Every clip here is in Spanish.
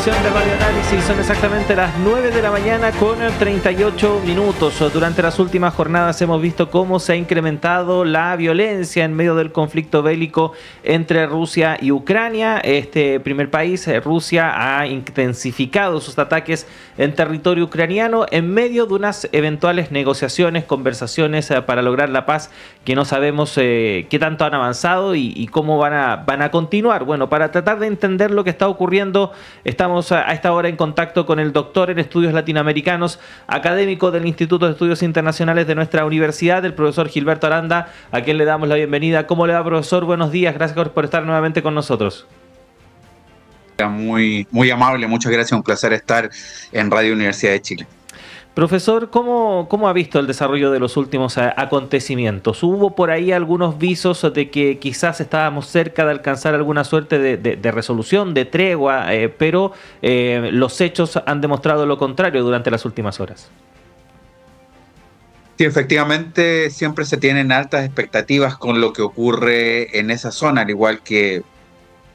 edición de Radio Análisis. Son exactamente las 9 de la mañana con 38 minutos. Durante las últimas jornadas hemos visto cómo se ha incrementado la violencia en medio del conflicto bélico entre Rusia y Ucrania. Este primer país, Rusia, ha intensificado sus ataques en territorio ucraniano en medio de unas eventuales negociaciones, conversaciones para lograr la paz que no sabemos qué tanto han avanzado y cómo van a continuar. Bueno, para tratar de entender lo que está ocurriendo, estamos a esta hora en contacto con el doctor en estudios latinoamericanos, académico del Instituto de Estudios Internacionales de nuestra universidad, el profesor Gilberto Aranda, a quien le damos la bienvenida. ¿Cómo le va, profesor? Buenos días, gracias por estar nuevamente con nosotros. Muy, muy amable, muchas gracias, un placer estar en Radio Universidad de Chile. Profesor, ¿cómo ha visto el desarrollo de los últimos acontecimientos? ¿Hubo por ahí algunos visos de que quizás estábamos cerca de alcanzar alguna suerte de resolución, de tregua, pero los hechos han demostrado lo contrario durante las últimas horas? Sí, efectivamente, siempre se tienen altas expectativas con lo que ocurre en esa zona, al igual que,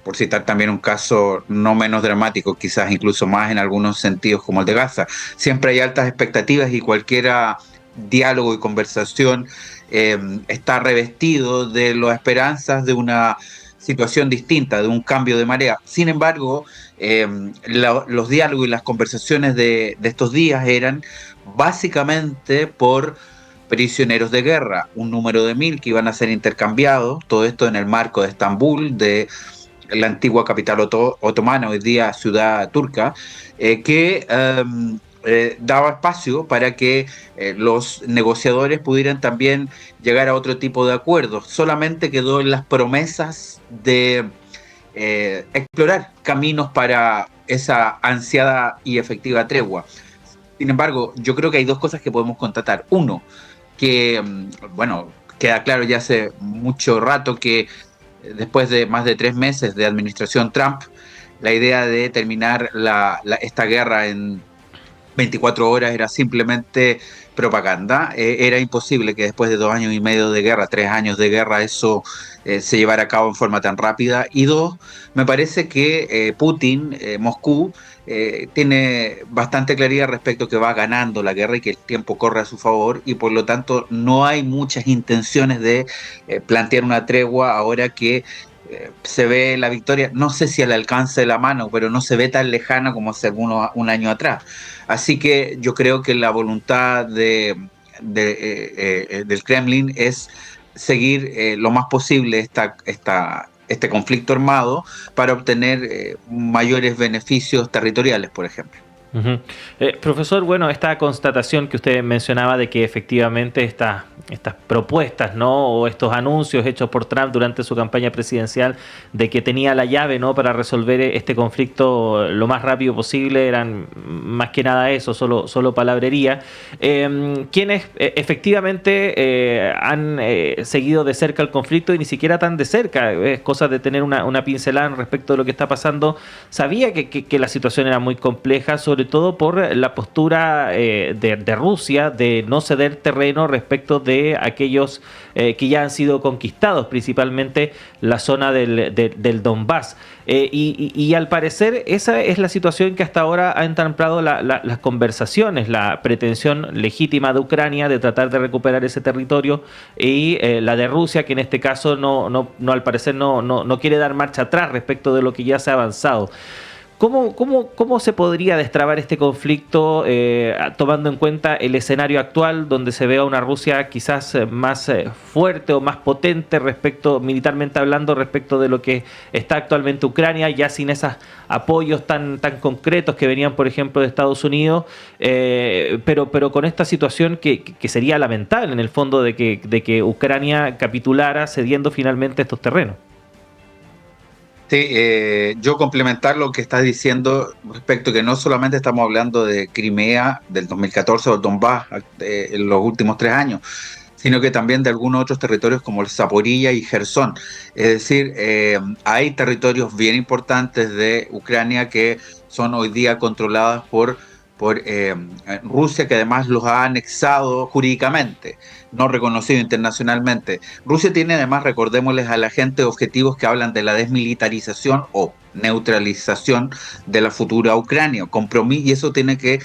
por citar también un caso no menos dramático, quizás incluso más en algunos sentidos, como el de Gaza. Siempre hay altas expectativas y cualquier diálogo y conversación está revestido de las esperanzas de una situación distinta, de un cambio de marea. Sin embargo, los diálogos y las conversaciones de estos días eran básicamente por prisioneros de guerra, un número de 1000 que iban a ser intercambiados, todo esto en el marco de Estambul, de la antigua capital otomana, hoy día ciudad turca, que daba espacio para que los negociadores pudieran también llegar a otro tipo de acuerdos. Solamente quedó en las promesas de explorar caminos para esa ansiada y efectiva tregua. Sin embargo, yo creo que hay dos cosas que podemos constatar. Uno, que, bueno, queda claro ya hace mucho rato que después de más de 3 meses de administración Trump, la idea de terminar esta guerra en 24 horas era simplemente propaganda. Era imposible que después de 2 años y medio de guerra, 3 años de guerra, eso se llevara a cabo en forma tan rápida. Y dos, me parece que Putin, Moscú, tiene bastante claridad respecto a que va ganando la guerra y que el tiempo corre a su favor, y por lo tanto no hay muchas intenciones de plantear una tregua ahora que se ve la victoria, no sé si al alcance de la mano, pero no se ve tan lejana como hace un año atrás. Así que yo creo que la voluntad del Kremlin es seguir lo más posible este conflicto armado para obtener mayores beneficios territoriales, por ejemplo. Uh-huh. Profesor, bueno, esta constatación que usted mencionaba de que efectivamente estas propuestas, ¿no?, o estos anuncios hechos por Trump durante su campaña presidencial de que tenía la llave, ¿no?, para resolver este conflicto lo más rápido posible, eran más que nada eso, solo palabrería. Quienes efectivamente han seguido de cerca el conflicto, y ni siquiera tan de cerca, es cosa de tener una pincelada respecto de lo que está pasando, sabía que la situación era muy compleja, sobre todo por la postura de Rusia de no ceder terreno respecto de aquellos que ya han sido conquistados, principalmente la zona del Donbass. Y al parecer esa es la situación que hasta ahora ha entamplado las conversaciones, la pretensión legítima de Ucrania de tratar de recuperar ese territorio, y la de Rusia, que en este caso no al parecer no quiere dar marcha atrás respecto de lo que ya se ha avanzado. ¿Cómo se podría destrabar este conflicto tomando en cuenta el escenario actual, donde se ve a una Rusia quizás más fuerte o más potente militarmente hablando, respecto de lo que está actualmente Ucrania, ya sin esos apoyos tan concretos que venían, por ejemplo, de Estados Unidos, pero con esta situación que sería lamentable en el fondo de que Ucrania capitulara cediendo finalmente estos terrenos? Sí, yo complementar lo que estás diciendo respecto que no solamente estamos hablando de Crimea del 2014 o Donbass en los últimos 3 años, sino que también de algunos otros territorios como el Zaporilla y Jersón. Es decir, hay territorios bien importantes de Ucrania que son hoy día controlados por por Rusia, que además los ha anexado jurídicamente, no reconocido internacionalmente. Rusia tiene además, recordémosles a la gente, objetivos que hablan de la desmilitarización o neutralización de la futura Ucrania, y eso tiene que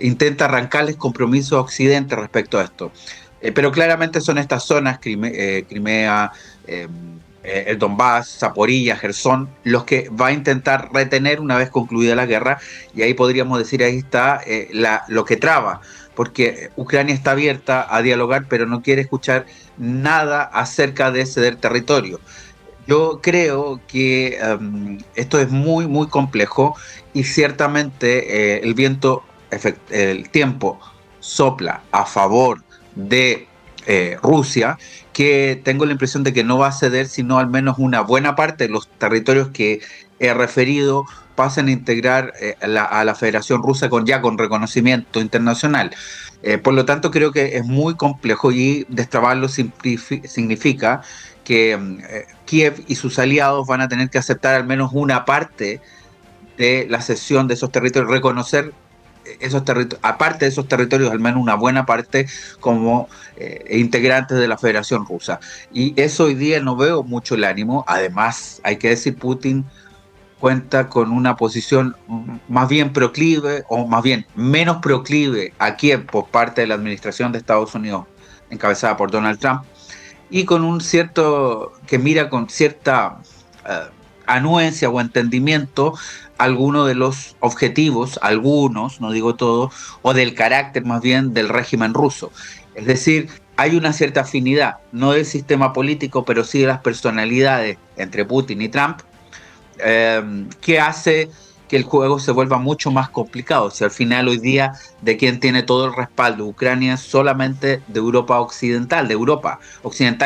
intenta arrancarles compromisos a Occidente respecto a esto. Pero claramente son estas zonas, Crimea, el Donbass, Zaporilla, Gerson, los que va a intentar retener una vez concluida la guerra, y ahí podríamos decir, ahí está lo que traba, porque Ucrania está abierta a dialogar, pero no quiere escuchar nada acerca de ceder territorio. Yo creo que esto es muy, muy complejo, y ciertamente el tiempo sopla a favor de Rusia, que tengo la impresión de que no va a ceder, sino al menos una buena parte de los territorios que he referido pasen a integrar a la Federación Rusa con reconocimiento internacional. Por lo tanto, creo que es muy complejo, y destrabarlo significa que Kiev y sus aliados van a tener que aceptar al menos una parte de la cesión de esos territorios, reconocer esos territorios, aparte de esos territorios, al menos una buena parte como integrantes de la Federación Rusa. Y eso hoy día no veo mucho el ánimo. Además, hay que decir, Putin cuenta con una posición más bien proclive, o más bien menos proclive a Kiev por parte de la administración de Estados Unidos, encabezada por Donald Trump, y con un cierto, que mira con cierta anuencia o entendimiento algunos de los objetivos, algunos, no digo todos, o del carácter más bien del régimen ruso. Es decir, hay una cierta afinidad, no del sistema político, pero sí de las personalidades entre Putin y Trump, que hace que el juego se vuelva mucho más complicado. Si al final hoy día de quien tiene todo el respaldo, Ucrania, solamente de Europa Occidental,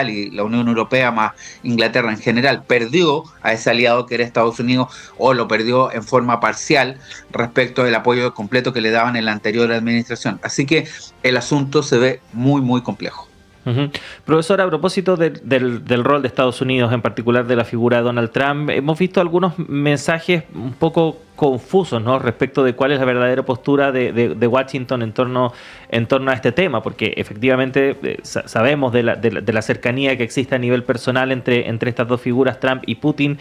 y la Unión Europea más Inglaterra en general, perdió a ese aliado que era Estados Unidos, o lo perdió en forma parcial respecto del apoyo completo que le daban en la anterior administración. Así que el asunto se ve muy, muy complejo. Uh-huh. Profesor, a propósito del rol de Estados Unidos, en particular de la figura de Donald Trump, hemos visto algunos mensajes un poco confusos, ¿no?, respecto de cuál es la verdadera postura de Washington en torno a este tema, porque efectivamente sabemos de la cercanía que existe a nivel personal entre estas dos figuras, Trump y Putin,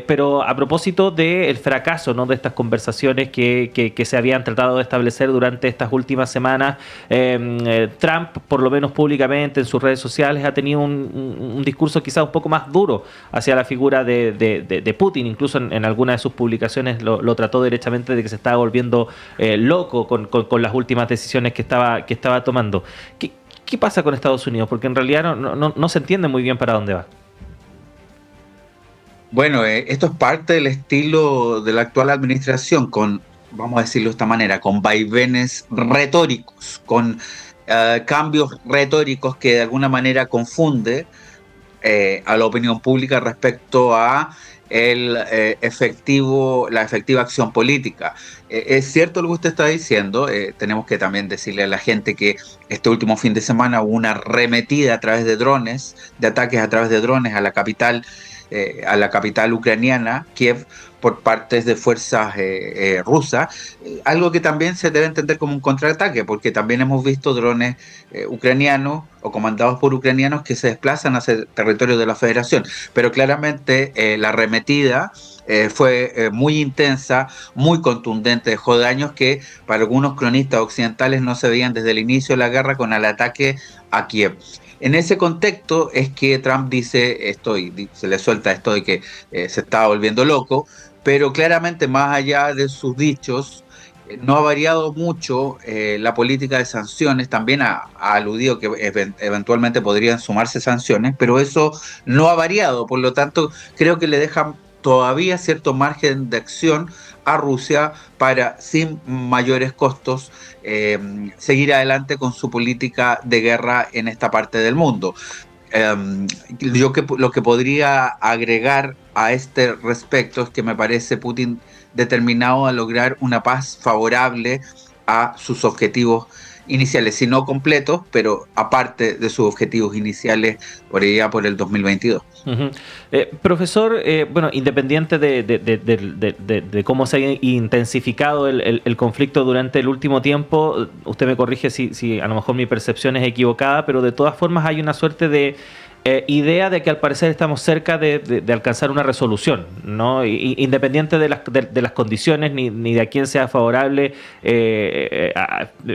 pero a propósito del fracaso, ¿no?, de estas conversaciones que se habían tratado de establecer durante estas últimas semanas, Trump, por lo menos públicamente en sus redes sociales, ha tenido un discurso quizás un poco más duro hacia la figura de Putin. Incluso en alguna de sus publicaciones lo trató derechamente de que se estaba volviendo loco con las últimas decisiones que estaba tomando. ¿Qué pasa con Estados Unidos? Porque en realidad no se entiende muy bien para dónde va. Bueno, esto es parte del estilo de la actual administración, vamos a decirlo de esta manera, con vaivenes retóricos, con cambios retóricos que de alguna manera confunde a la opinión pública respecto a la efectiva acción política. Es cierto lo que usted está diciendo. Tenemos que también decirle a la gente que este último fin de semana hubo una arremetida a través de ataques a través de drones a la capital ucraniana, Kiev, por partes de fuerzas rusas, algo que también se debe entender como un contraataque, porque también hemos visto drones ucranianos o comandados por ucranianos que se desplazan hacia el territorio de la Federación, pero claramente la arremetida fue muy intensa, muy contundente, dejó daños que para algunos cronistas occidentales no se veían desde el inicio de la guerra con el ataque a Kiev. En ese contexto es que Trump dice se le suelta esto de que se estaba volviendo loco, pero claramente más allá de sus dichos, no ha variado mucho la política de sanciones. También ha aludido que eventualmente podrían sumarse sanciones, pero eso no ha variado. Por lo tanto, creo que le dejan todavía cierto margen de acción a Rusia para, sin mayores costos, seguir adelante con su política de guerra en esta parte del mundo. Lo que podría agregar a este respecto es que me parece Putin determinado a lograr una paz favorable a sus objetivos iniciales, si no completos, pero aparte de sus objetivos iniciales por allá por el 2022. Uh-huh. Profesor, bueno, independiente de cómo se ha intensificado el conflicto durante el último tiempo, usted me corrige si a lo mejor mi percepción es equivocada, pero de todas formas hay una suerte de idea de que al parecer estamos cerca de alcanzar una resolución, ¿no? Independiente de las condiciones ni de a quién sea favorable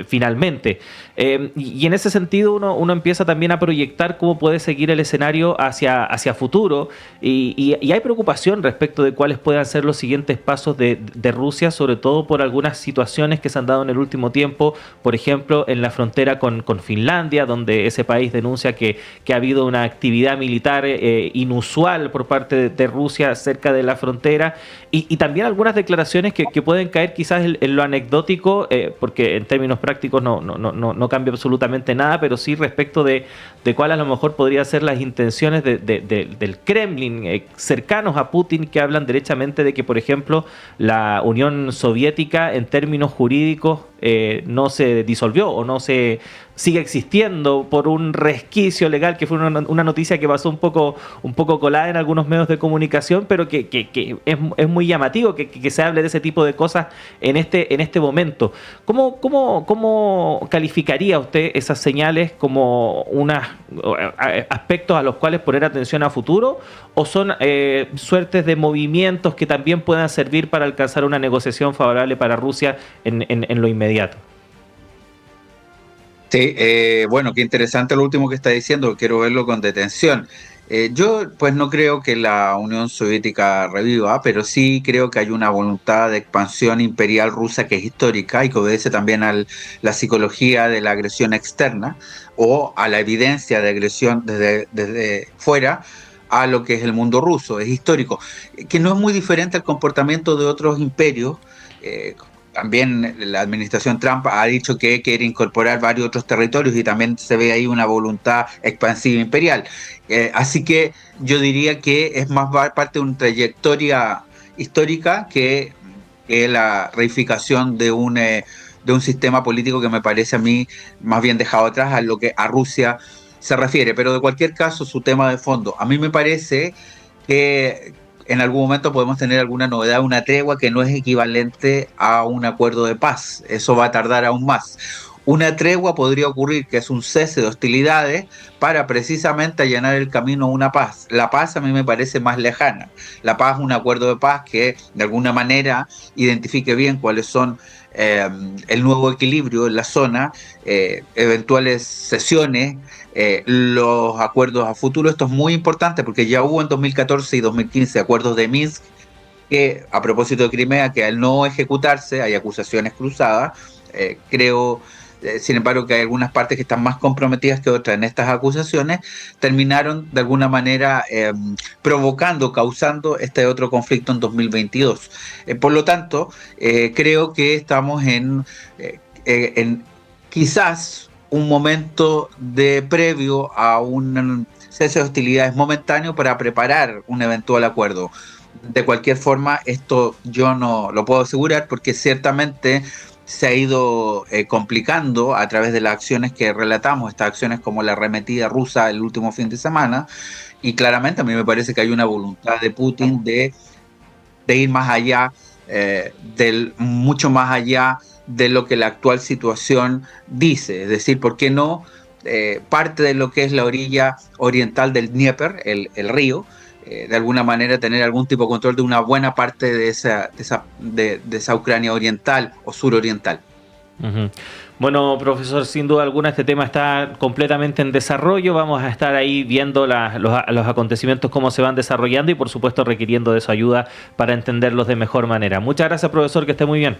finalmente. Y en ese sentido uno empieza también a proyectar cómo puede seguir el escenario hacia futuro y hay preocupación respecto de cuáles puedan ser los siguientes pasos de Rusia, sobre todo por algunas situaciones que se han dado en el último tiempo, por ejemplo, en la frontera con Finlandia, donde ese país denuncia que ha habido una actividad militar inusual por parte de Rusia cerca de la frontera y también algunas declaraciones que pueden caer quizás en lo anecdótico, porque en términos prácticos no cambia absolutamente nada, pero sí respecto de cuáles a lo mejor podrían ser las intenciones del Kremlin cercanos a Putin, que hablan derechamente de que, por ejemplo, la Unión Soviética en términos jurídicos no se disolvió o no se sigue existiendo por un resquicio legal, que fue una noticia que pasó un poco colada en algunos medios de comunicación, pero que es muy llamativo que se hable de ese tipo de cosas en este momento. ¿Cómo calificaría usted esas señales como unos aspectos a los cuales poner atención a futuro, o son suertes de movimientos que también puedan servir para alcanzar una negociación favorable para Rusia en lo inmediato? Sí, bueno, qué interesante lo último que está diciendo, quiero verlo con detención. Yo pues no creo que la Unión Soviética reviva, pero sí creo que hay una voluntad de expansión imperial rusa que es histórica y que obedece también a la psicología de la agresión externa o a la evidencia de agresión desde fuera a lo que es el mundo ruso, es histórico, que no es muy diferente al comportamiento de otros imperios. También la administración Trump ha dicho que quiere incorporar varios otros territorios y también se ve ahí una voluntad expansiva imperial. Así que yo diría que es más parte de una trayectoria histórica que la reificación de un sistema político que me parece a mí más bien dejado atrás a lo que a Rusia se refiere. Pero de cualquier caso, su tema de fondo, a mí me parece que en algún momento podemos tener alguna novedad, una tregua que no es equivalente a un acuerdo de paz. Eso va a tardar aún más. Una tregua podría ocurrir, que es un cese de hostilidades para precisamente allanar el camino a una paz. La paz a mí me parece más lejana. La paz es un acuerdo de paz que de alguna manera identifique bien cuáles son el nuevo equilibrio en la zona, eventuales cesiones, los acuerdos a futuro. Esto es muy importante porque ya hubo en 2014 y 2015 acuerdos de Minsk que, a propósito de Crimea, que al no ejecutarse hay acusaciones cruzadas. Creo, sin embargo, que hay algunas partes que están más comprometidas que otras en estas acusaciones, terminaron de alguna manera causando este otro conflicto en 2022. Por lo tanto, creo que estamos en quizás un momento de previo a un cese de hostilidades momentáneo para preparar un eventual acuerdo. De cualquier forma, esto yo no lo puedo asegurar porque ciertamente se ha ido complicando a través de las acciones que relatamos, estas acciones como la arremetida rusa el último fin de semana, y claramente a mí me parece que hay una voluntad de Putin de ir más allá, mucho más allá de lo que la actual situación dice. Es decir, ¿por qué no parte de lo que es la orilla oriental del Dnieper, el río, de alguna manera tener algún tipo de control de una buena parte de esa Ucrania oriental o suroriental? Uh-huh. Bueno, profesor, sin duda alguna este tema está completamente en desarrollo. Vamos a estar ahí viendo los acontecimientos, cómo se van desarrollando y por supuesto requiriendo de su ayuda para entenderlos de mejor manera. Muchas gracias, profesor, que esté muy bien.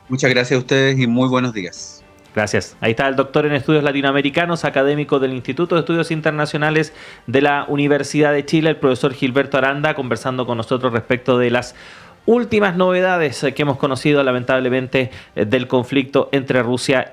Muchas gracias a ustedes y muy buenos días. Gracias. Ahí está el doctor en estudios latinoamericanos, académico del Instituto de Estudios Internacionales de la Universidad de Chile, el profesor Gilberto Aranda, conversando con nosotros respecto de las últimas novedades que hemos conocido lamentablemente del conflicto entre Rusia